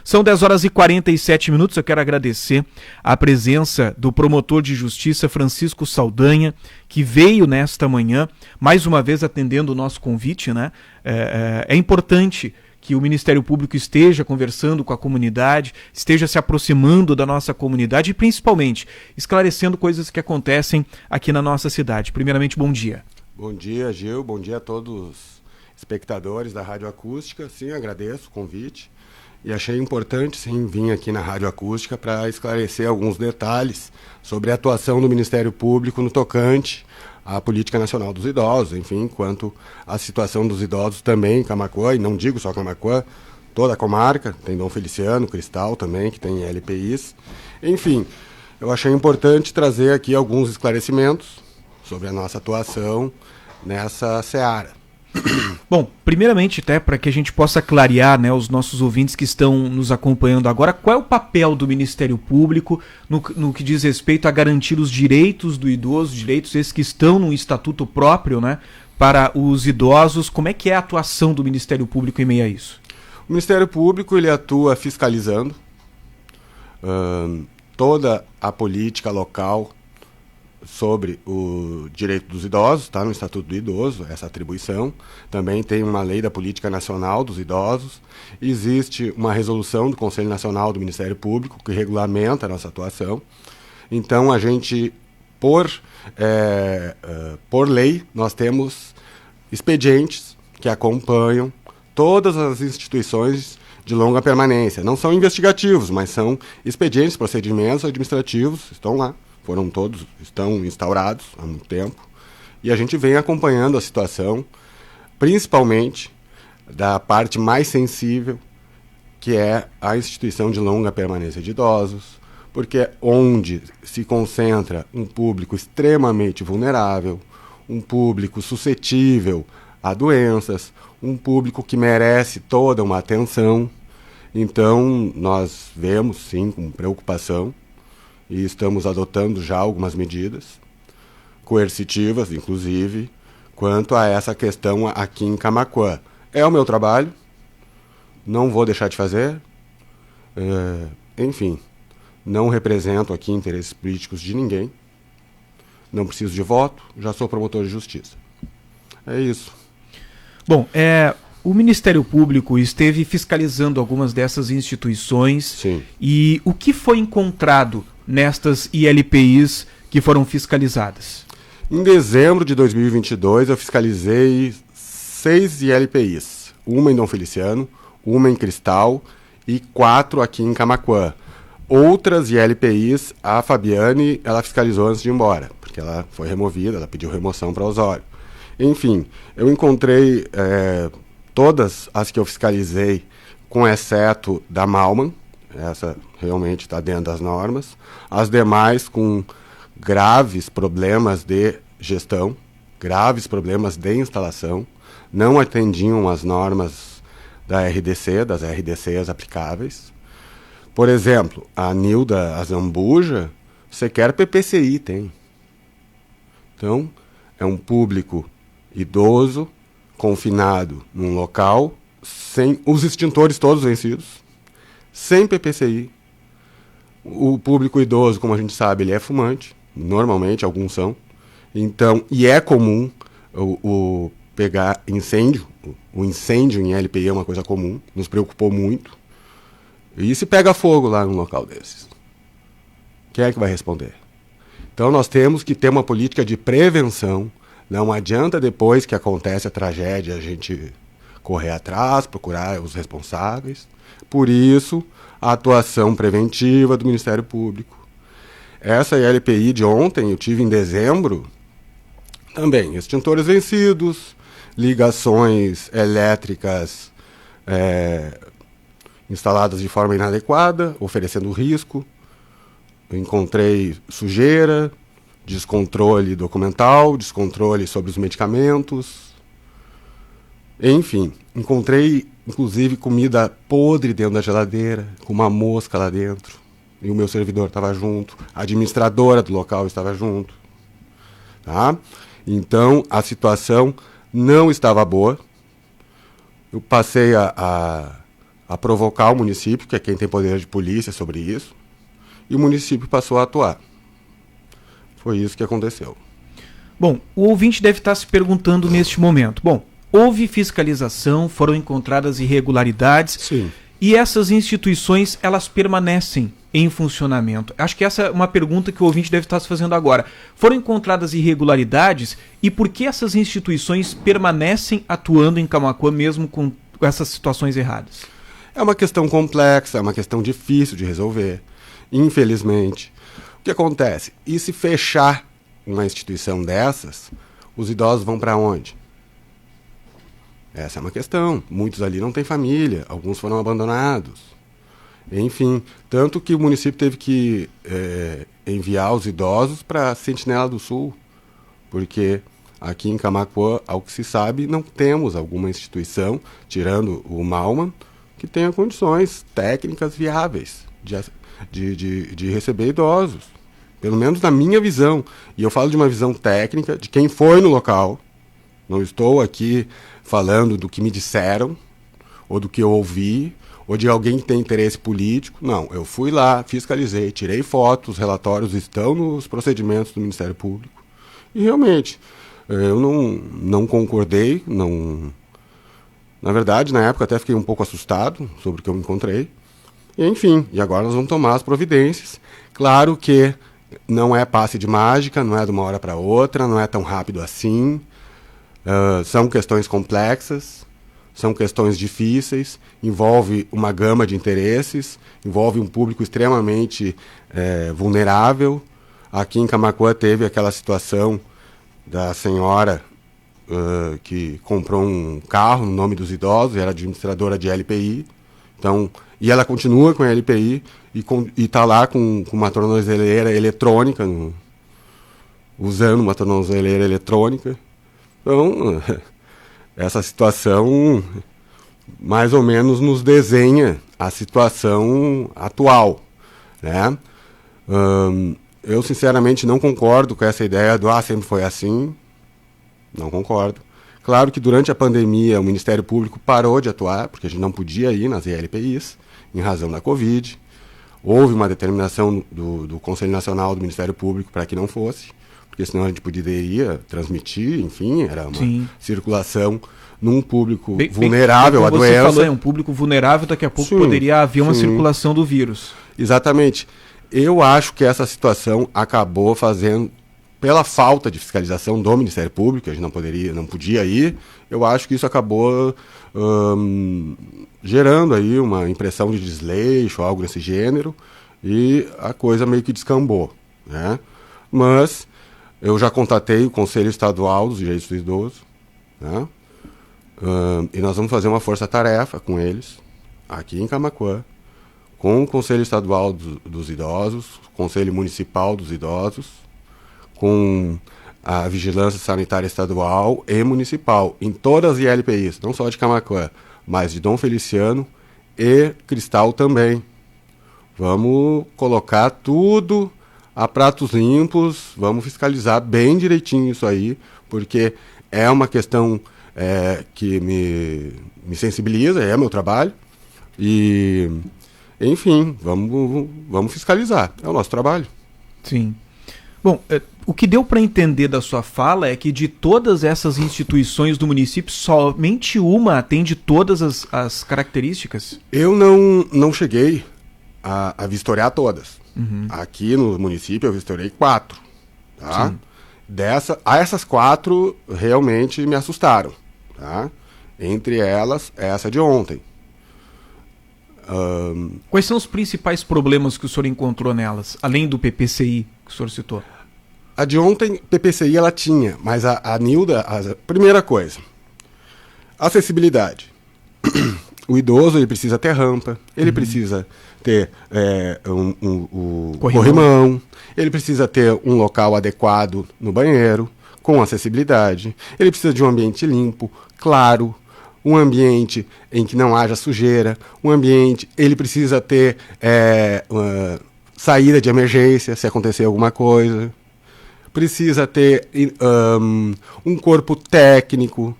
São 10 horas e 47 minutos. Eu quero agradecer a presença do promotor de justiça Francisco Saldanha, que veio nesta manhã, mais uma vez atendendo o nosso convite, né? É importante que o Ministério Público esteja conversando com a comunidade, esteja se aproximando da nossa comunidade e, principalmente, esclarecendo coisas que acontecem aqui na nossa cidade. Primeiramente, bom dia. Bom dia, Gil. Bom dia a todos os espectadores da Rádio Acústica. Sim, agradeço o convite. E achei importante, sim, vir aqui na Rádio Acústica para esclarecer alguns detalhes sobre a atuação do Ministério Público no tocante à Política Nacional dos Idosos, enfim, quanto à situação dos idosos também em Camaquã, e não digo só Camaquã, toda a comarca, tem Dom Feliciano, Cristal também, que tem LPIs. Enfim, eu achei importante trazer aqui alguns esclarecimentos sobre a nossa atuação nessa seara. Bom, primeiramente, até para que a gente possa clarear, né, os nossos ouvintes que estão nos acompanhando agora, qual é o papel do Ministério Público no que diz respeito a garantir os direitos do idoso, direitos esses que estão no estatuto próprio, né, para os idosos. Como é que é a atuação do Ministério Público em meio a isso? O Ministério Público ele atua fiscalizando toda a política local sobre o direito dos idosos, está no Estatuto do Idoso, essa atribuição. Também tem uma lei da Política Nacional dos Idosos. Existe uma resolução do Conselho Nacional do Ministério Público que regulamenta a nossa atuação. Então, a gente, por lei, nós temos expedientes que acompanham todas as instituições de longa permanência. Não são investigativos, mas são expedientes, procedimentos administrativos, estão lá. Estão instaurados há muito tempo, e a gente vem acompanhando a situação, principalmente da parte mais sensível, que é a instituição de longa permanência de idosos, porque é onde se concentra um público extremamente vulnerável, um público suscetível a doenças, um público que merece toda uma atenção. Então, nós vemos, sim, com preocupação, e estamos adotando já algumas medidas coercitivas, inclusive, quanto a essa questão aqui em Camaquã. É o meu trabalho, não vou deixar de fazer, enfim, não represento aqui interesses políticos de ninguém, não preciso de voto, já sou promotor de justiça. É isso. Bom, o Ministério Público esteve fiscalizando algumas dessas instituições. Sim. E o que foi encontrado nestas ILPIs que foram fiscalizadas? Em dezembro de 2022, eu fiscalizei 6 ILPIs. Uma em Dom Feliciano, uma em Cristal e 4 aqui em Camaquã. Outras ILPIs, a Fabiane, ela fiscalizou antes de ir embora, porque ela foi removida, ela pediu remoção para Osório. Enfim, eu encontrei todas as que eu fiscalizei, com exceto da Malman. Essa realmente está dentro das normas. As demais com graves problemas de gestão, graves problemas de instalação, não atendiam as normas da RDC, das RDCs aplicáveis. Por exemplo, a Nilda Azambuja, sequer PPCI tem. Então, é um público idoso, confinado num local, sem os extintores todos vencidos, sem PPCI. O público idoso, como a gente sabe, ele é fumante, normalmente, alguns são. Então, e é comum o pegar incêndio, o incêndio em LPI é uma coisa comum, nos preocupou muito. E se pega fogo lá num local desses? Quem é que vai responder? Então, nós temos que ter uma política de prevenção. Não adianta depois que acontece a tragédia a gente correr atrás, procurar os responsáveis. Por isso, a atuação preventiva do Ministério Público. Essa LPI de ontem, eu tive em dezembro, também extintores vencidos, ligações elétricas instaladas de forma inadequada, oferecendo risco. Eu encontrei sujeira, descontrole documental, descontrole sobre os medicamentos. Enfim, encontrei inclusive comida podre dentro da geladeira, com uma mosca lá dentro. E o meu servidor estava junto, a administradora do local estava junto. Tá? Então, a situação não estava boa. Eu passei a a provocar o município, que é quem tem poder de polícia sobre isso, e o município passou a atuar. Foi isso que aconteceu. Bom, o ouvinte deve estar se perguntando neste momento. Bom, houve fiscalização, foram encontradas irregularidades. Sim. E essas instituições, elas permanecem em funcionamento? Acho que essa é uma pergunta que o ouvinte deve estar se fazendo agora. Foram encontradas irregularidades e por que essas instituições permanecem atuando em Camaquã mesmo com essas situações erradas? É uma questão complexa, é uma questão difícil de resolver, infelizmente. O que acontece? E se fechar uma instituição dessas, os idosos vão para onde? Essa é uma questão. Muitos ali não têm família, alguns foram abandonados. Enfim, tanto que o município teve que enviar os idosos para Sentinela do Sul, porque aqui em Camaquã, ao que se sabe, não temos alguma instituição, tirando o Malman, que tenha condições técnicas viáveis de receber idosos. Pelo menos na minha visão. E eu falo de uma visão técnica, de quem foi no local. Não estou aqui falando do que me disseram, ou do que eu ouvi, ou de alguém que tem interesse político. Não, eu fui lá, fiscalizei, tirei fotos, os relatórios estão nos procedimentos do Ministério Público. E realmente, eu não concordei, não... Na verdade, na época até fiquei um pouco assustado sobre o que eu encontrei. E, enfim, e agora nós vamos tomar as providências. Claro que não é passe de mágica, não é de uma hora para outra, não é tão rápido assim. São questões complexas, são questões difíceis, envolve uma gama de interesses, envolve um público extremamente vulnerável. Aqui em Camaquã teve aquela situação da senhora que comprou um carro no nome dos idosos, era administradora de LPI, então, e ela continua com a LPI e está lá com uma tornozeleira eletrônica, usando uma tornozeleira eletrônica. Então, essa situação mais ou menos nos desenha a situação atual, né? Eu, sinceramente, não concordo com essa ideia do sempre foi assim. Não concordo. Claro que durante a pandemia o Ministério Público parou de atuar, porque a gente não podia ir nas ILPIs, em razão da Covid. Houve uma determinação do Conselho Nacional do Ministério Público para que não fosse, porque senão a gente poderia transmitir, enfim, era uma circulação num público vulnerável à doença. Você falou, é um público vulnerável, daqui a pouco poderia haver uma circulação do vírus. Exatamente. Eu acho que essa situação acabou fazendo, pela falta de fiscalização do Ministério Público, a gente não podia ir, eu acho que isso acabou gerando aí uma impressão de desleixo, algo desse gênero, e a coisa meio que descambou, né? Mas eu já contatei o Conselho Estadual dos Direitos do Idoso, né? E nós vamos fazer uma força-tarefa com eles, aqui em Camaquã, com o Conselho Estadual dos Idosos, Conselho Municipal dos Idosos, com a Vigilância Sanitária Estadual e Municipal, em todas as ILPIs, não só de Camaquã, mas de Dom Feliciano e Cristal também. Vamos colocar tudo a pratos limpos, vamos fiscalizar bem direitinho isso aí, porque é uma questão que me sensibiliza, é meu trabalho, e, enfim, vamos fiscalizar, é o nosso trabalho. Sim. Bom, o que deu para entender da sua fala é que de todas essas instituições do município, somente uma atende todas as características? Eu não cheguei a vistoriar todas. Uhum. Aqui no município eu vistoriei 4. Tá? Essas 4 realmente me assustaram. Tá? Entre elas, essa de ontem. Quais são os principais problemas que o senhor encontrou nelas, além do PPCI que o senhor citou? A de ontem, PPCI, ela tinha, mas a Nilda, primeira coisa, acessibilidade. O idoso, ele precisa ter rampa, ele precisa ter corrimão, ele precisa ter um local adequado no banheiro, com acessibilidade, ele precisa de um ambiente limpo, claro, um ambiente em que não haja sujeira, um ambiente, ele precisa ter uma saída de emergência se acontecer alguma coisa, precisa ter um corpo técnico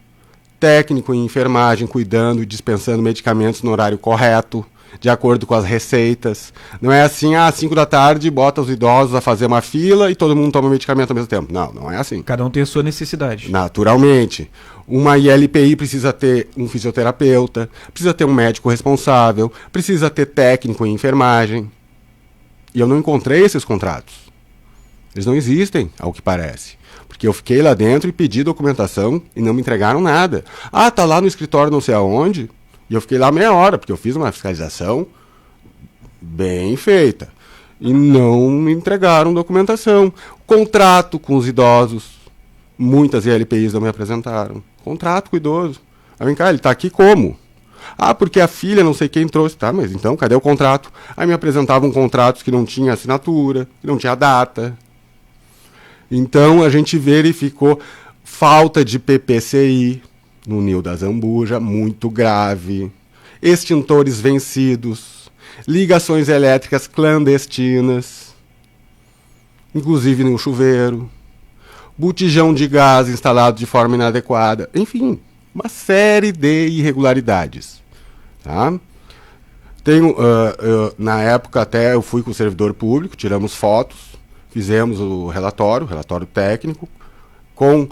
técnico em enfermagem cuidando e dispensando medicamentos no horário correto, de acordo com as receitas. Não é assim, às 5 da tarde, bota os idosos a fazer uma fila e todo mundo toma medicamento ao mesmo tempo. Não, não é assim. Cada um tem a sua necessidade. Naturalmente. Uma ILPI precisa ter um fisioterapeuta, precisa ter um médico responsável, precisa ter técnico em enfermagem. E eu não encontrei esses contratos. Eles não existem, ao que parece. Porque eu fiquei lá dentro e pedi documentação e não me entregaram nada. Ah, tá lá no escritório não sei aonde. E eu fiquei lá meia hora, porque eu fiz uma fiscalização bem feita. E não me entregaram documentação. Contrato com os idosos. Muitas ILPIs não me apresentaram. Contrato com o idoso. Aí vem cá, ele tá aqui como? Ah, porque a filha não sei quem trouxe. Tá, mas então, cadê o contrato? Aí me apresentavam contratos que não tinha assinatura, que não tinha data. Então a gente verificou falta de PPCI no Nil da Zambuja, muito grave. Extintores vencidos. Ligações elétricas clandestinas. Inclusive no chuveiro. Botijão de gás instalado de forma inadequada. Enfim, uma série de irregularidades. Tá? Na época até eu fui com o servidor público, tiramos fotos, fizemos o relatório técnico, com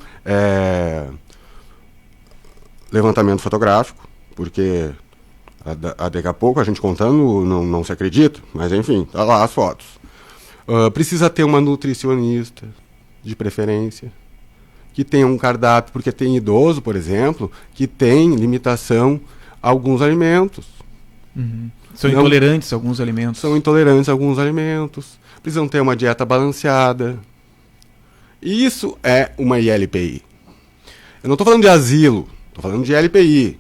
levantamento fotográfico, porque daqui a pouco a gente contando não se acredita, mas enfim, tá lá as fotos. Precisa ter uma nutricionista, de preferência, que tenha um cardápio, porque tem idoso, por exemplo, que tem limitação a alguns alimentos. Uhum. São intolerantes a alguns alimentos. São intolerantes a alguns alimentos. Precisam ter uma dieta balanceada. Isso é uma ILPI. Eu não estou falando de asilo, estou falando de ILPI.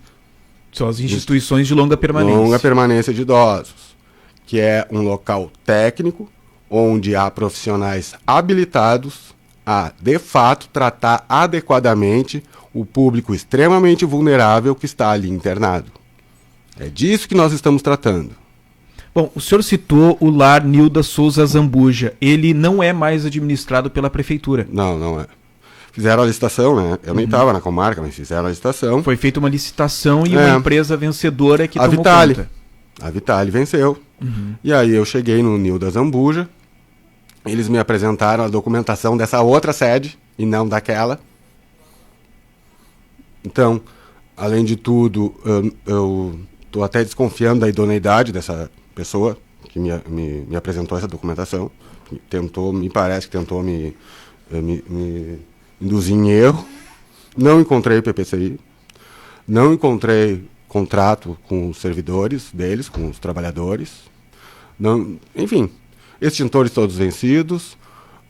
São as instituições de longa permanência. Longa permanência de idosos, que é um local técnico, onde há profissionais habilitados a, de fato, tratar adequadamente o público extremamente vulnerável que está ali internado. É disso que nós estamos tratando. Bom, o senhor citou o Lar Nilda Souza Zambuja. Ele não é mais administrado pela prefeitura. Não, não é. Fizeram a licitação, né? Eu nem estava na comarca, mas fizeram a licitação. Foi feita uma licitação e uma empresa vencedora que tomou Vitale. conta. A Vitale venceu. E aí eu cheguei no Nilda Zambuja. Eles me apresentaram a documentação dessa outra sede e não daquela. Então, além de tudo, eu estou até desconfiando da idoneidade dessa pessoa que me apresentou essa documentação. Me parece que tentou me induzir em erro. Não encontrei PPCI. Não encontrei contrato com os servidores deles, com os trabalhadores. Não, enfim... Extintores todos vencidos,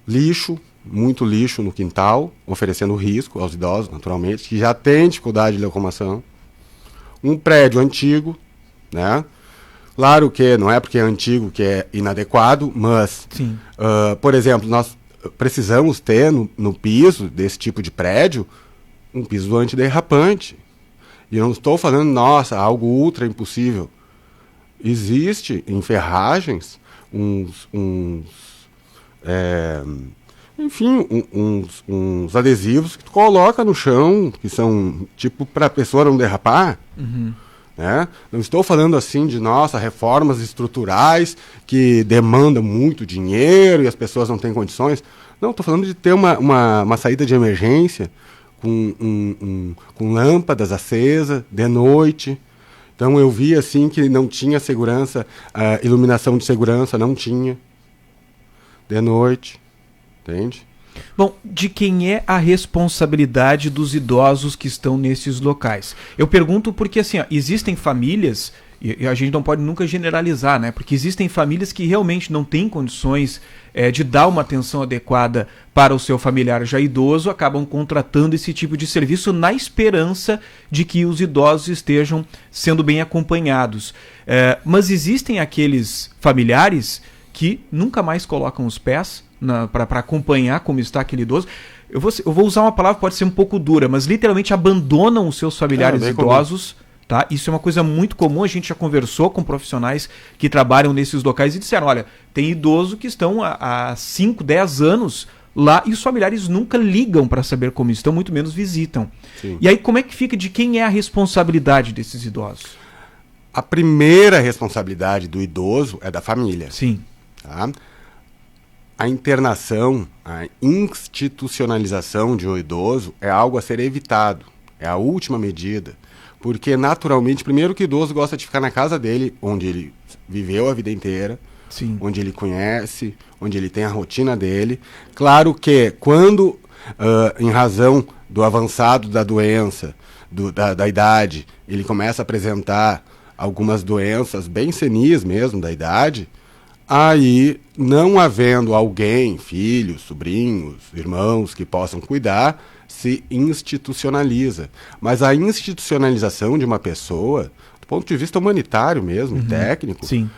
lixo, muito lixo no quintal, oferecendo risco aos idosos, naturalmente, que já têm dificuldade de locomoção. Um prédio antigo, né? Claro que não é porque é antigo que é inadequado, mas, por exemplo, nós precisamos ter no piso desse tipo de prédio um piso antiderrapante. E eu não estou falando, nossa, algo ultra impossível. Existe em ferragens uns adesivos que tu coloca no chão, que são tipo para a pessoa não derrapar. Né? Não estou falando assim de reformas estruturais que demandam muito dinheiro e as pessoas não têm condições. Não, estou falando de ter uma saída de emergência com lâmpadas acesas de noite. Então eu vi assim que não tinha segurança, iluminação de segurança não tinha, de noite, entende? Bom, de quem é a responsabilidade dos idosos que estão nesses locais? Eu pergunto porque assim, existem famílias, e a gente não pode nunca generalizar, né? Porque existem famílias que realmente não têm condições de dar uma atenção adequada para o seu familiar já idoso, acabam contratando esse tipo de serviço na esperança de que os idosos estejam sendo bem acompanhados. Mas existem aqueles familiares que nunca mais colocam os pés para acompanhar como está aquele idoso. Eu vou usar uma palavra que pode ser um pouco dura, mas literalmente abandonam os seus familiares idosos. Tá? Isso é uma coisa muito comum, a gente já conversou com profissionais que trabalham nesses locais e disseram, olha, tem idoso que estão há 5, 10 anos lá e os familiares nunca ligam para saber como estão, muito menos visitam. Sim. E aí como é que fica, de quem é a responsabilidade desses idosos? A primeira responsabilidade do idoso é da família. Sim. Tá? A internação, a institucionalização de um idoso é algo a ser evitado. É a última medida. Porque, naturalmente, primeiro que o idoso gosta de ficar na casa dele, onde ele viveu a vida inteira, Sim. onde ele conhece, onde ele tem a rotina dele. Claro que, quando, em razão do avançado da doença, da idade, ele começa a apresentar algumas doenças bem senis mesmo da idade, aí, não havendo alguém, filhos, sobrinhos, irmãos, que possam cuidar, se institucionaliza. Mas a institucionalização de uma pessoa, do ponto de vista humanitário mesmo, técnico, Sim.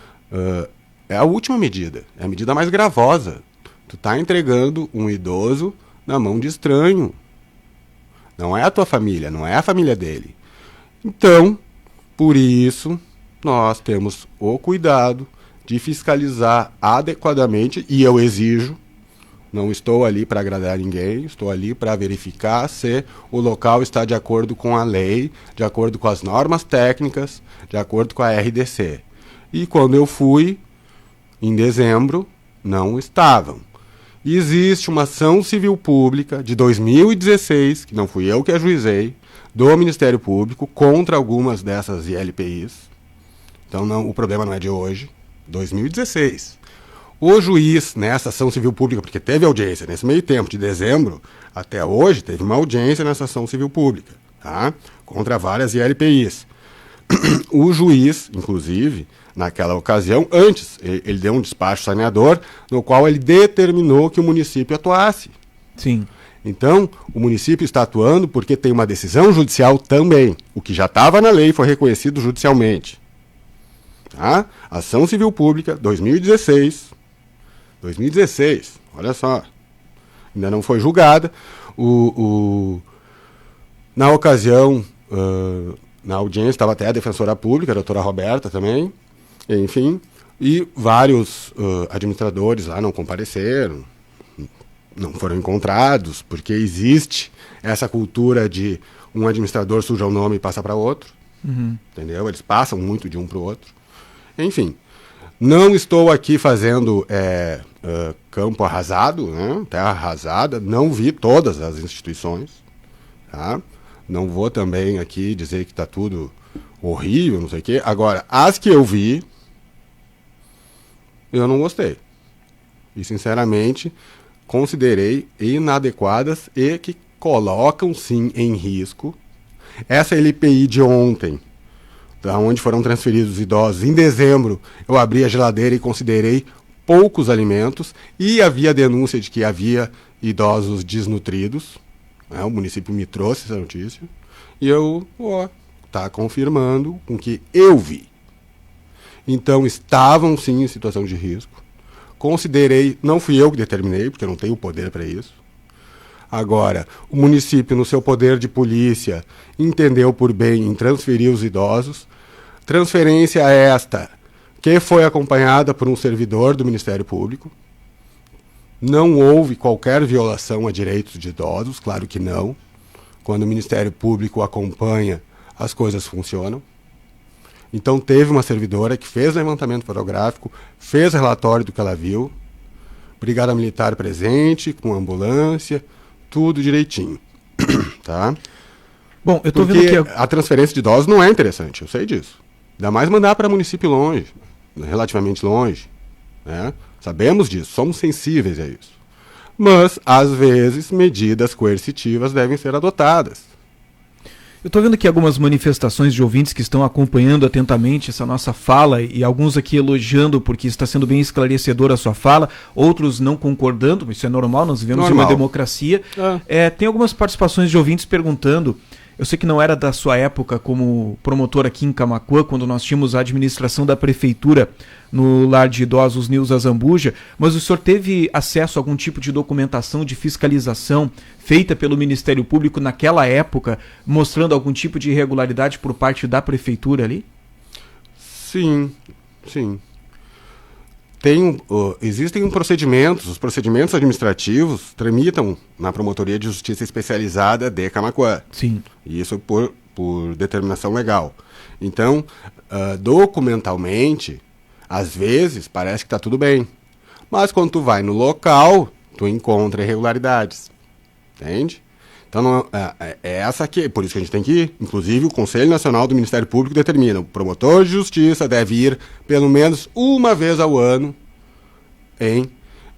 É a última medida. É a medida mais gravosa. Tu tá entregando um idoso na mão de estranho. Não é a tua família, não é a família dele. Então, por isso, nós temos o cuidado de fiscalizar adequadamente, e eu exijo, não estou ali para agradar ninguém, estou ali para verificar se o local está de acordo com a lei, de acordo com as normas técnicas, de acordo com a RDC. E quando eu fui, em dezembro, não estavam. E existe uma ação civil pública de 2016, que não fui eu que ajuizei, do Ministério Público contra algumas dessas ILPIs. Então o problema não é de hoje. 2016. O juiz, nessa ação civil pública, porque teve audiência nesse meio tempo, de dezembro até hoje, teve uma audiência nessa ação civil pública, tá? Contra várias ILPIs. O juiz, inclusive, naquela ocasião, antes, ele deu um despacho saneador, no qual ele determinou que o município atuasse. Sim. Então, o município está atuando porque tem uma decisão judicial também. O que já estava na lei foi reconhecido judicialmente. Tá? Ação Civil Pública, 2016. 2016, olha só. Ainda não foi julgada. Na ocasião, na audiência, estava até a defensora pública, a doutora Roberta também. Enfim, e vários administradores lá não compareceram, não foram encontrados, porque existe essa cultura de um administrador suja o nome e passa para outro. Entendeu? Eles passam muito de um para o outro. Enfim, não estou aqui fazendo campo arrasado, né? Terra arrasada, não vi todas as instituições, tá? Não vou também aqui dizer que está tudo horrível, não sei o quê. Agora, as que eu vi, eu não gostei. E, sinceramente, considerei inadequadas e que colocam, sim, em risco. Essa LPI de ontem, da onde foram transferidos os idosos, em dezembro, eu abri a geladeira e considerei poucos alimentos e havia denúncia de que havia idosos desnutridos. Né? O município me trouxe essa notícia. E eu, está confirmando com o que eu vi. Então, estavam sim em situação de risco. Considerei, não fui eu que determinei, porque eu não tenho poder para isso. Agora, o município, no seu poder de polícia, entendeu por bem em transferir os idosos. Transferência esta, que foi acompanhada por um servidor do Ministério Público. Não houve qualquer violação a direitos de idosos, claro que não. Quando o Ministério Público acompanha, as coisas funcionam. Então teve uma servidora que fez levantamento fotográfico, fez relatório do que ela viu, brigada militar presente, com ambulância, tudo direitinho. Tá? Bom, eu tô Porque vendo que a transferência de idosos não é interessante, eu sei disso. Ainda mais mandar para município longe, relativamente longe. Né? Sabemos disso, somos sensíveis a isso. Mas, às vezes, medidas coercitivas devem ser adotadas. Eu estou vendo aqui algumas manifestações de ouvintes que estão acompanhando atentamente essa nossa fala e alguns aqui elogiando porque está sendo bem esclarecedora a sua fala, outros não concordando, isso é normal, nós vivemos em uma democracia. Tem algumas participações de ouvintes perguntando, eu sei que não era da sua época como promotor aqui em Camaquã, quando nós tínhamos a administração da prefeitura no lar de idosos Nilza Zambuja, mas o senhor teve acesso a algum tipo de documentação de fiscalização feita pelo Ministério Público naquela época, mostrando algum tipo de irregularidade por parte da prefeitura ali? Sim, sim. existem procedimentos, os procedimentos administrativos tramitam na Promotoria de Justiça Especializada de Camaquã. Sim. E isso por determinação legal. Então, documentalmente, às vezes, parece que está tudo bem. Mas quando tu vai no local, tu encontra irregularidades. Entende? Então, é essa aqui, por isso que a gente tem que ir. Inclusive, o Conselho Nacional do Ministério Público determina: o promotor de justiça deve ir pelo menos uma vez ao ano em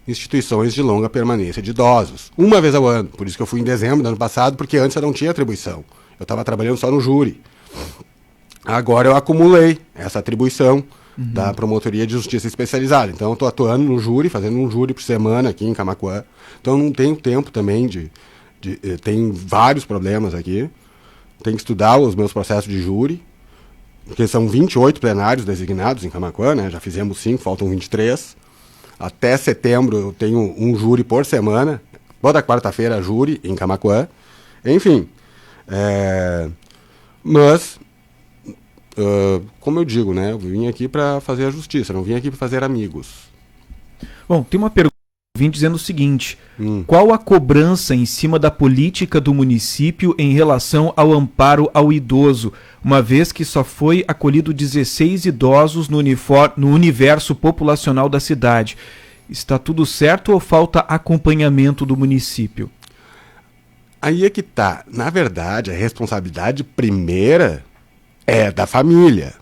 instituições de longa permanência de idosos. Uma vez ao ano. Por isso que eu fui em dezembro do ano passado, porque antes eu não tinha atribuição. Eu estava trabalhando só no júri. Agora eu acumulei essa atribuição da Promotoria de Justiça Especializada. Então, eu estou atuando no júri, fazendo um júri por semana aqui em Camaquã. Então, eu não tenho tempo também tem vários problemas aqui. Tenho que estudar os meus processos de júri, porque são 28 plenários designados em Camaquã, né? Já fizemos 5, faltam 23. Até setembro eu tenho um júri por semana. Toda quarta-feira, júri em Camaquã. Enfim. Mas, como eu digo, né? Eu vim aqui para fazer a justiça, não vim aqui para fazer amigos. Bom, tem uma pergunta. Vim dizendo o seguinte: qual a cobrança em cima da política do município em relação ao amparo ao idoso, uma vez que só foi acolhido 16 idosos no universo populacional da cidade? Está tudo certo ou falta acompanhamento do município? Aí é que tá. Na verdade, a responsabilidade primeira é da família.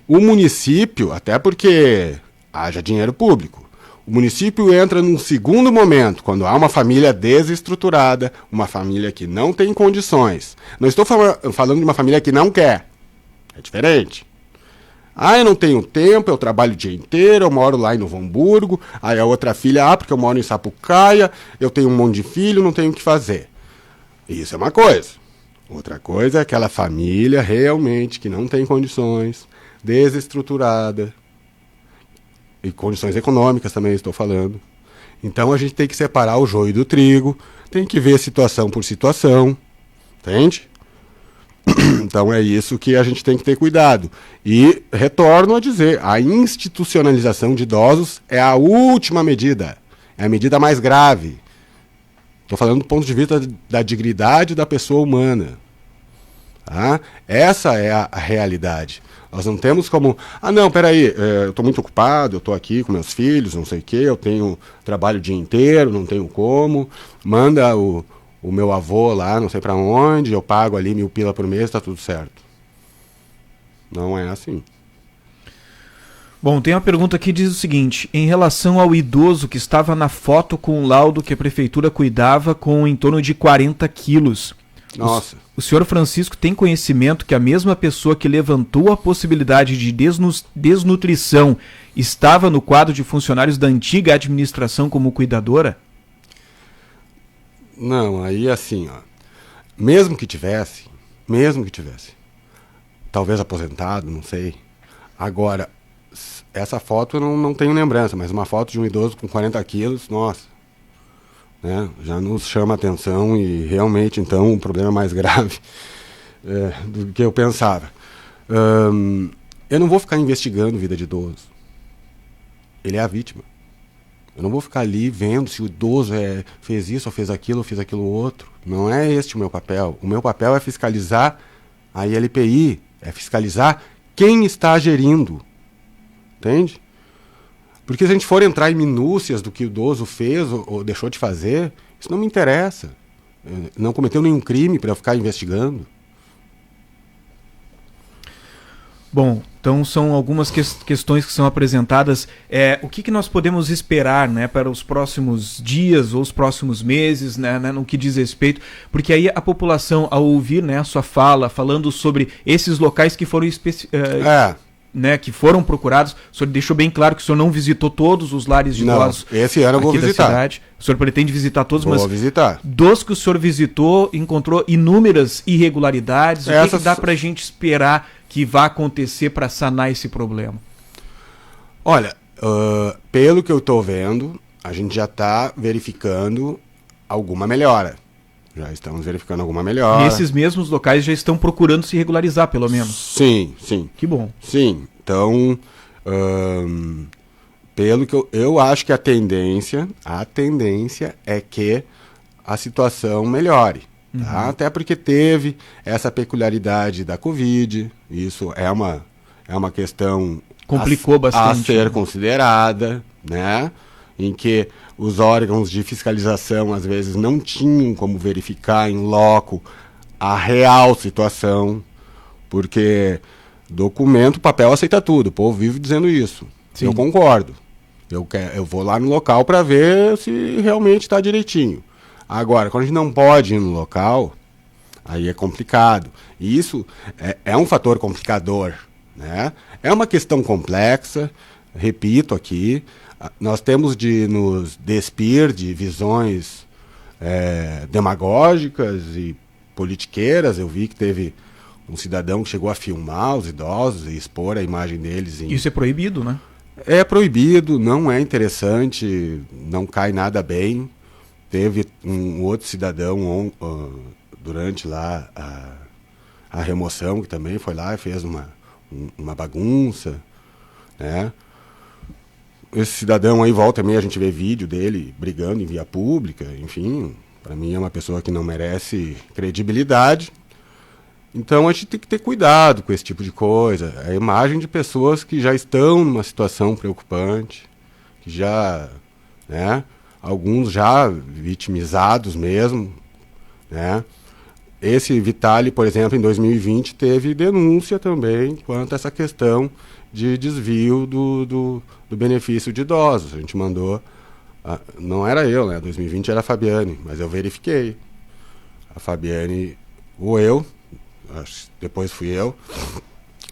O município, até porque haja dinheiro público, o município entra num segundo momento, quando há uma família desestruturada, uma família que não tem condições. Não estou falando de uma família que não quer. É diferente. Eu não tenho tempo, eu trabalho o dia inteiro, eu moro lá em Novo Hamburgo. Aí a outra filha, porque eu moro em Sapucaia, eu tenho um monte de filho, não tenho o que fazer. Isso é uma coisa. Outra coisa é aquela família realmente que não tem condições, desestruturada. E condições econômicas também estou falando. Então a gente tem que separar o joio do trigo, tem que ver situação por situação, entende? Então é isso que a gente tem que ter cuidado. E retorno a dizer, a institucionalização de idosos é a última medida, é a medida mais grave. Estou falando do ponto de vista da dignidade da pessoa humana. Tá? Essa é a realidade. Nós não temos como... não, peraí, eu estou muito ocupado, eu estou aqui com meus filhos, não sei o quê, eu tenho trabalho o dia inteiro, não tenho como. Manda o meu avô lá, não sei para onde, eu pago ali 1.000 pila por mês, está tudo certo. Não é assim. Bom, tem uma pergunta aqui que diz o seguinte: em relação ao idoso que estava na foto com o laudo que a prefeitura cuidava com em torno de 40 quilos... Nossa. O senhor Francisco tem conhecimento que a mesma pessoa que levantou a possibilidade de desnutrição estava no quadro de funcionários da antiga administração como cuidadora? Não, aí assim, mesmo que tivesse, talvez aposentado, não sei. Agora, essa foto eu não tenho lembrança, mas uma foto de um idoso com 40 quilos, nossa. Né, já nos chama a atenção e realmente então um problema mais grave do que eu pensava. Eu não vou ficar investigando vida de idoso. Ele é a vítima. Eu não vou ficar ali vendo se o idoso fez isso ou fez aquilo outro. Não é este o meu papel. O meu papel é fiscalizar a ILPI, é fiscalizar quem está gerindo. Entende? Porque se a gente for entrar em minúcias do que o idoso fez ou deixou de fazer, isso não me interessa. Não cometeu nenhum crime para eu ficar investigando. Bom, então são algumas questões que são apresentadas. O que nós podemos esperar, né, para os próximos dias ou os próximos meses, né, no que diz respeito? Porque aí a população, ao ouvir, né, a sua fala, falando sobre esses locais que foram né, que foram procurados, o senhor deixou bem claro que o senhor não visitou todos os lares de idosos. Esse ano eu vou visitar. O senhor pretende visitar todos, mas vou visitar. Dos que o senhor visitou, encontrou inúmeras irregularidades. O que dá pra gente esperar que vá acontecer para sanar esse problema? Olha, pelo que eu estou vendo, a gente já está verificando alguma melhora. Já estamos verificando alguma melhora. Nesses mesmos locais já estão procurando se regularizar, pelo menos? Sim, sim. Que bom. Sim, então, Pelo que eu acho que a tendência é que a situação melhore. Tá? Até porque teve essa peculiaridade da Covid, isso é uma questão complicou bastante, a ser considerada, né? Em que os órgãos de fiscalização às vezes não tinham como verificar em loco a real situação, porque documento, papel aceita tudo, o povo vive dizendo isso. Sim. Eu concordo. Eu vou lá no local para ver se realmente está direitinho. Agora, quando a gente não pode ir no local, aí é complicado. E isso é um fator complicador, né? É uma questão complexa, repito aqui, nós temos de nos despir de visões demagógicas e politiqueiras. Eu vi que teve um cidadão que chegou a filmar os idosos e expor a imagem deles. Isso é proibido, né? É proibido, não é interessante, não cai nada bem. Teve um outro cidadão durante lá a remoção, que também foi lá e fez uma bagunça, né? Esse cidadão aí, volta e meia, a gente vê vídeo dele brigando em via pública, enfim, para mim é uma pessoa que não merece credibilidade. Então a gente tem que ter cuidado com esse tipo de coisa. A imagem de pessoas que já estão numa situação preocupante, que já, né, alguns já vitimizados mesmo, né? Esse Vitali, por exemplo, em 2020 teve denúncia também quanto a essa questão de desvio do benefício de idosos. A gente mandou, não era eu, né? 2020 era a Fabiane, mas eu verifiquei. A Fabiane, ou eu, depois fui eu,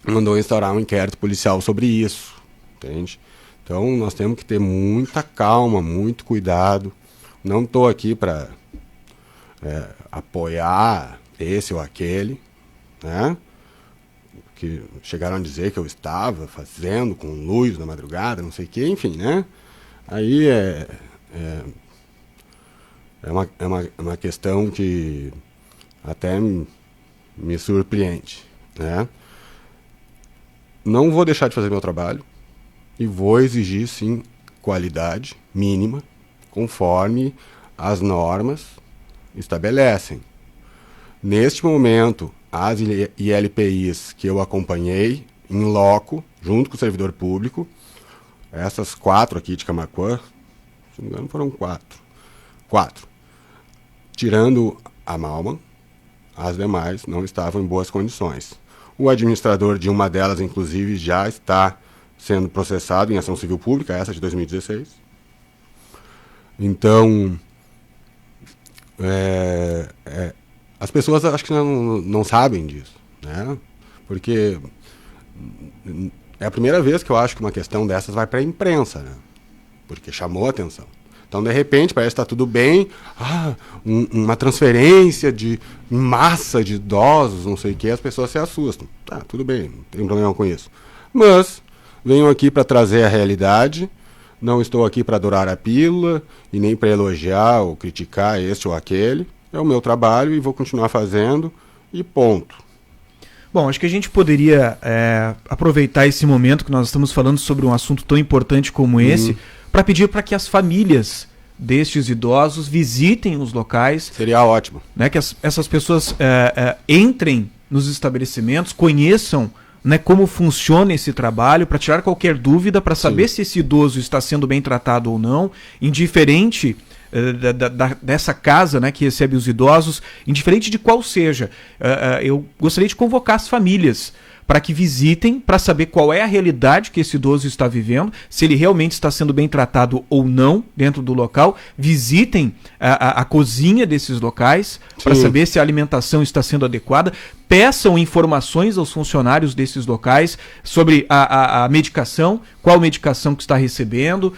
mandou instaurar um inquérito policial sobre isso, entende? Então nós temos que ter muita calma, muito cuidado. Não estou aqui para apoiar esse ou aquele, né? Que chegaram a dizer que eu estava fazendo com luz na madrugada, não sei o que, enfim, né? Aí é uma questão que até me surpreende, né? Não vou deixar de fazer meu trabalho e vou exigir, sim, qualidade mínima, conforme as normas estabelecem. Neste momento, as ILPIs que eu acompanhei em loco, junto com o servidor público, essas 4 aqui de Camaquã, se não me engano foram 4. Tirando a Malman, as demais não estavam em boas condições. O administrador de uma delas, inclusive, já está sendo processado em ação civil pública, essa de 2016. Então, as pessoas acho que não sabem disso, né? Porque é a primeira vez que eu acho que uma questão dessas vai para a imprensa, né? Porque chamou a atenção. Então, de repente, parece que está tudo bem, uma transferência de massa de idosos, não sei o que, as pessoas se assustam. Tá, tudo bem, não tem problema com isso. Mas venho aqui para trazer a realidade, não estou aqui para adorar a pílula e nem para elogiar ou criticar este ou aquele. É o meu trabalho e vou continuar fazendo e ponto. Bom, acho que a gente poderia aproveitar esse momento que nós estamos falando sobre um assunto tão importante como esse, para pedir para que as famílias destes idosos visitem os locais. Seria ótimo. Né, que essas pessoas entrem nos estabelecimentos, conheçam, né, como funciona esse trabalho, para tirar qualquer dúvida, para saber se esse idoso está sendo bem tratado ou não, indiferente dessa casa, né, que recebe os idosos, indiferente de qual seja. Eu gostaria de convocar as famílias para que visitem, para saber qual é a realidade que esse idoso está vivendo, se ele realmente está sendo bem tratado ou não dentro do local. Visitem a cozinha desses locais para saber se a alimentação está sendo adequada. Peçam informações aos funcionários desses locais sobre a medicação, qual medicação que está recebendo,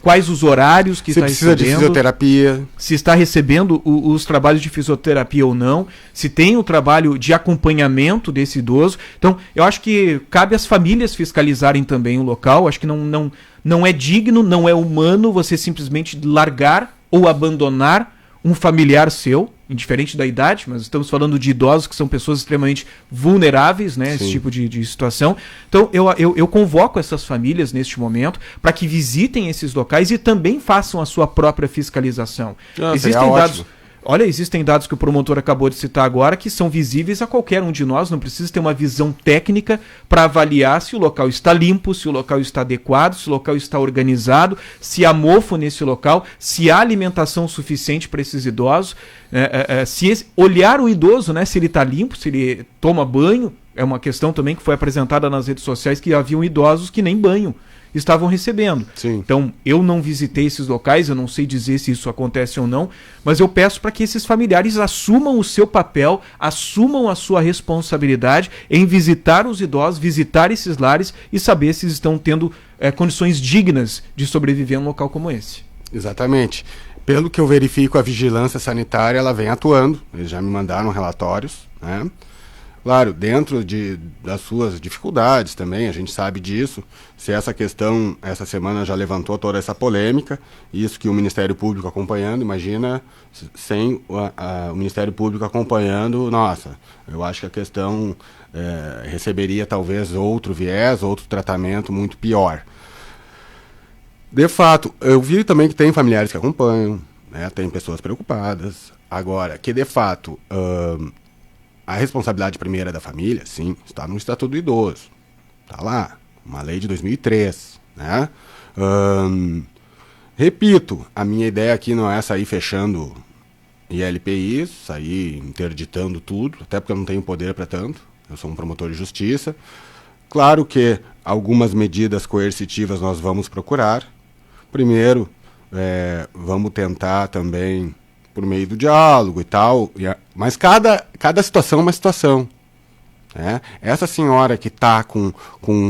quais os horários que está recebendo. Se precisa de fisioterapia. Se está recebendo os trabalhos de fisioterapia ou não, se tem o trabalho de acompanhamento desse idoso. Então, eu acho que cabe às famílias fiscalizarem também o local. Acho que não é digno, não é humano você simplesmente largar ou abandonar um familiar seu, indiferente da idade, mas estamos falando de idosos que são pessoas extremamente vulneráveis, né, esse tipo de situação. Então eu convoco essas famílias neste momento para que visitem esses locais e também façam a sua própria fiscalização. Existem dados... Olha, existem dados que o promotor acabou de citar agora que são visíveis a qualquer um de nós, não precisa ter uma visão técnica para avaliar se o local está limpo, se o local está adequado, se o local está organizado, se há mofo nesse local, se há alimentação suficiente para esses idosos, olhar o idoso, né, se ele está limpo, se ele toma banho, é uma questão também que foi apresentada nas redes sociais que haviam idosos que nem banho estavam recebendo. Sim. Então, eu não visitei esses locais, eu não sei dizer se isso acontece ou não, mas eu peço para que esses familiares assumam o seu papel, assumam a sua responsabilidade em visitar os idosos, visitar esses lares e saber se estão tendo condições dignas de sobreviver em um local como esse. Exatamente. Pelo que eu verifico, a vigilância sanitária ela vem atuando, eles já me mandaram relatórios, né? Claro, dentro das suas dificuldades também, a gente sabe disso. Se essa questão, essa semana já levantou toda essa polêmica, isso que o Ministério Público acompanhando, imagina sem o Ministério Público acompanhando, nossa, eu acho que a questão receberia talvez outro viés, outro tratamento muito pior. De fato, eu vi também que tem familiares que acompanham, né, tem pessoas preocupadas. Agora, que de fato... a responsabilidade primeira da família, sim, está no Estatuto do Idoso. Está lá, uma lei de 2003. Né? Repito, a minha ideia aqui não é sair fechando ILPIs, sair interditando tudo, até porque eu não tenho poder para tanto. Eu sou um promotor de justiça. Claro que algumas medidas coercitivas nós vamos procurar. Primeiro, vamos tentar também... por meio do diálogo e tal, mas cada situação é uma situação. Né? Essa senhora que está com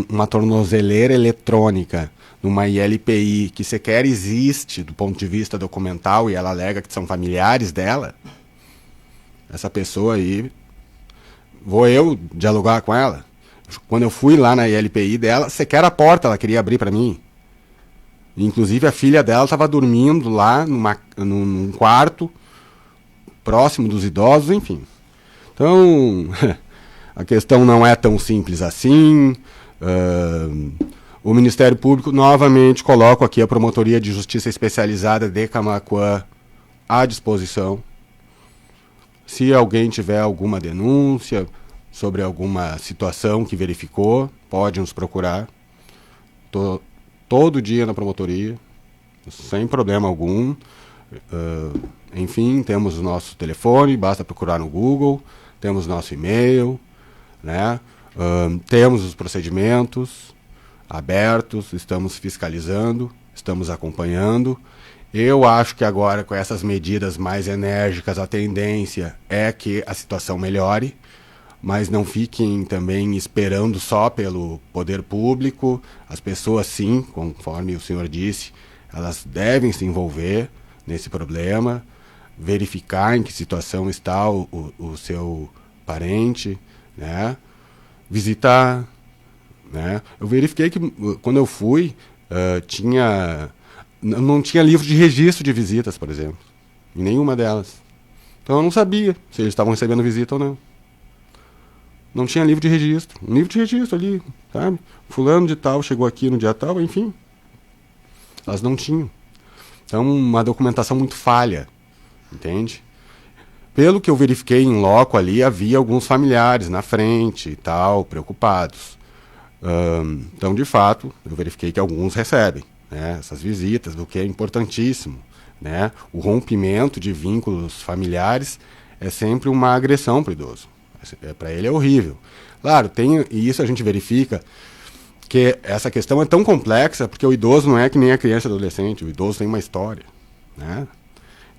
uma tornozeleira eletrônica numa ILPI que sequer existe do ponto de vista documental e ela alega que são familiares dela, essa pessoa aí, vou eu dialogar com ela? Quando eu fui lá na ILPI dela, sequer a porta ela queria abrir para mim. Inclusive a filha dela estava dormindo lá num quarto próximo dos idosos, enfim. Então, a questão não é tão simples assim. O Ministério Público, novamente, coloca aqui a Promotoria de Justiça Especializada de Camaquã à disposição. Se alguém tiver alguma denúncia sobre alguma situação que verificou, pode nos procurar. Todo dia na promotoria, sem problema algum. Enfim, temos o nosso telefone, basta procurar no Google, temos nosso e-mail, né? Temos os procedimentos abertos, estamos fiscalizando, estamos acompanhando. Eu acho que agora, com essas medidas mais enérgicas, a tendência é que a situação melhore. Mas não fiquem também esperando só pelo poder público. As pessoas, sim, conforme o senhor disse, elas devem se envolver nesse problema, verificar em que situação está o seu parente, né? Visitar. Né? Eu verifiquei que, quando eu fui, não tinha livro de registro de visitas, por exemplo, em nenhuma delas. Então eu não sabia se eles estavam recebendo visita ou não. Não tinha livro de registro. Um livro de registro ali, sabe? Fulano de tal chegou aqui no dia tal, enfim. Elas não tinham. Então, uma documentação muito falha, entende? Pelo que eu verifiquei em loco ali, havia alguns familiares na frente e tal, preocupados. Então, de fato, eu verifiquei que alguns recebem, né, essas visitas, o que é importantíssimo. Né? O rompimento de vínculos familiares é sempre uma agressão para o idoso. Para ele é horrível. Claro, e isso a gente verifica que essa questão é tão complexa porque o idoso não é que nem a criança e adolescente, o idoso tem uma história. Né?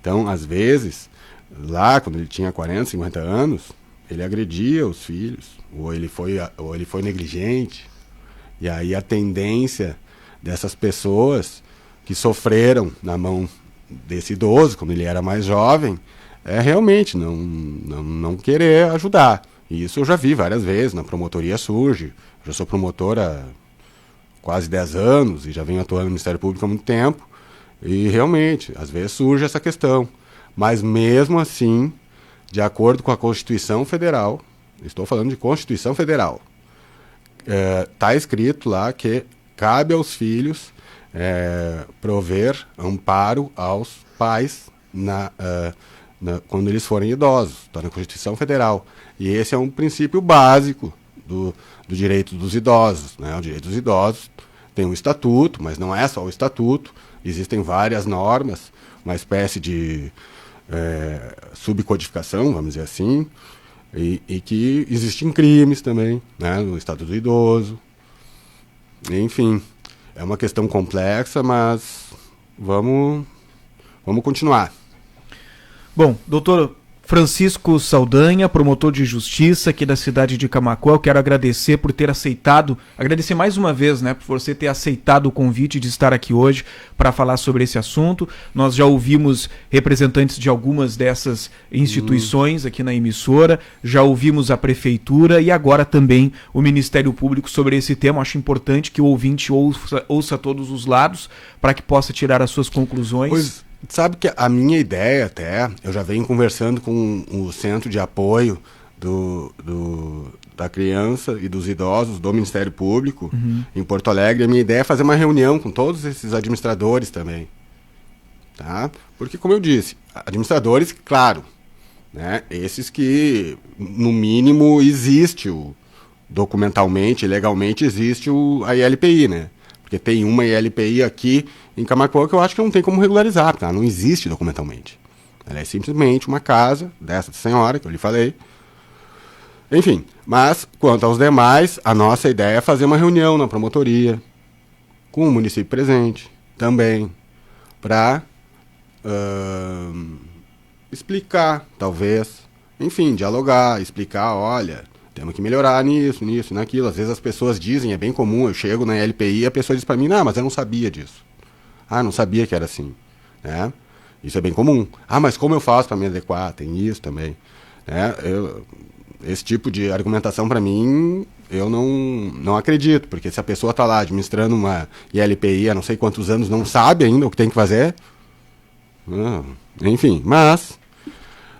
Então, às vezes, lá quando ele tinha 40, 50 anos, ele agredia os filhos, ou ele foi negligente. E aí a tendência dessas pessoas que sofreram na mão desse idoso, quando ele era mais jovem, é realmente não querer ajudar. E isso eu já vi várias vezes, na promotoria surge. Eu já sou promotor há quase 10 anos e já venho atuando no Ministério Público há muito tempo. E realmente, às vezes surge essa questão. Mas mesmo assim, de acordo com a Constituição Federal, estou falando de Constituição Federal, está escrito lá que cabe aos filhos prover amparo aos pais quando eles forem idosos. Está na Constituição Federal. E esse é um princípio básico do direito dos idosos, né? O direito dos idosos tem um estatuto, mas não é só o estatuto, existem várias normas, uma espécie de subcodificação, vamos dizer assim, e que existem crimes também, né, no Estatuto do Idoso. Enfim, é uma questão complexa, mas vamos continuar. Bom, doutor Francisco Saldanha, promotor de justiça aqui da cidade de Camaquã, eu quero agradecer por ter aceitado, agradecer mais uma vez, né, por você ter aceitado o convite de estar aqui hoje para falar sobre esse assunto. Nós já ouvimos representantes de algumas dessas instituições aqui na emissora, já ouvimos a prefeitura e agora também o Ministério Público sobre esse tema. Acho importante que o ouvinte ouça todos os lados para que possa tirar as suas conclusões. Pois, sabe que a minha ideia até, eu já venho conversando com o Centro de Apoio da Criança e dos Idosos do Ministério Público em Porto Alegre. A minha ideia é fazer uma reunião com todos esses administradores também. Tá? Porque, como eu disse, administradores, claro, né, esses que, no mínimo, existe documentalmente, legalmente, existe a ILPI, né? Porque tem uma ILPI aqui em Camaquã que eu acho que não tem como regularizar, tá? Não existe documentalmente. Ela é simplesmente uma casa dessa senhora que eu lhe falei. Enfim, mas quanto aos demais, a nossa ideia é fazer uma reunião na promotoria com o município presente também, para explicar, talvez, enfim, dialogar, explicar, olha, temos que melhorar nisso, naquilo. Às vezes as pessoas dizem, é bem comum, eu chego na LPI e a pessoa diz para mim, não, mas eu não sabia disso. Ah, não sabia que era assim, né? Isso é bem comum. Ah, mas como eu faço para me adequar? Tem isso também, né? Esse tipo de argumentação para mim, eu não acredito, porque se a pessoa está lá administrando uma ILPI há não sei quantos anos, não sabe ainda o que tem que fazer, enfim, mas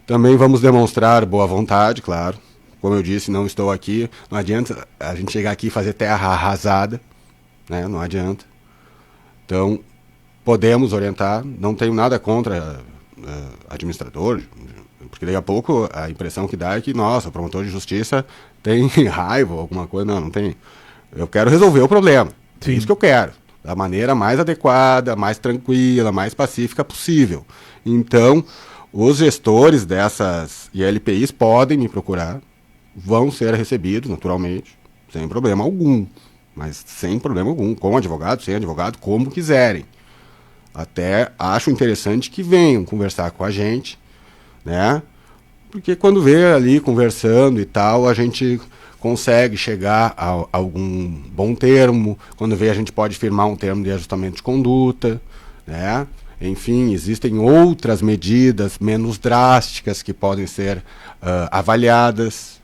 também vamos demonstrar boa vontade, claro. Como eu disse, não estou aqui, não adianta a gente chegar aqui e fazer terra arrasada, né? Não adianta. Então, podemos orientar, não tenho nada contra administrador, porque daqui a pouco a impressão que dá é que, nossa, o promotor de justiça tem raiva ou alguma coisa. Não tem. Eu quero resolver o problema. Sim. É isso que eu quero. Da maneira mais adequada, mais tranquila, mais pacífica possível. Então, os gestores dessas ILPIs podem me procurar, vão ser recebidos, naturalmente, sem problema algum. Mas sem problema algum, com advogado, sem advogado, como quiserem. Até acho interessante que venham conversar com a gente, né? Porque quando vê ali conversando e tal, a gente consegue chegar a algum bom termo. Quando vê, a gente pode firmar um termo de ajustamento de conduta, né? Enfim, existem outras medidas menos drásticas que podem ser avaliadas.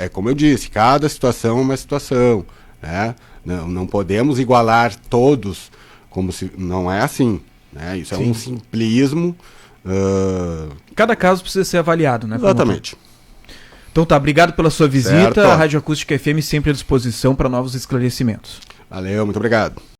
É como eu disse, cada situação é uma situação, né? Não podemos igualar todos, como se não é assim, né? Isso Sim. É um simplismo. Cada caso precisa ser avaliado, né? Exatamente. Então tá, obrigado pela sua visita. Certo. A Rádio Acústica FM sempre à disposição para novos esclarecimentos. Valeu, muito obrigado.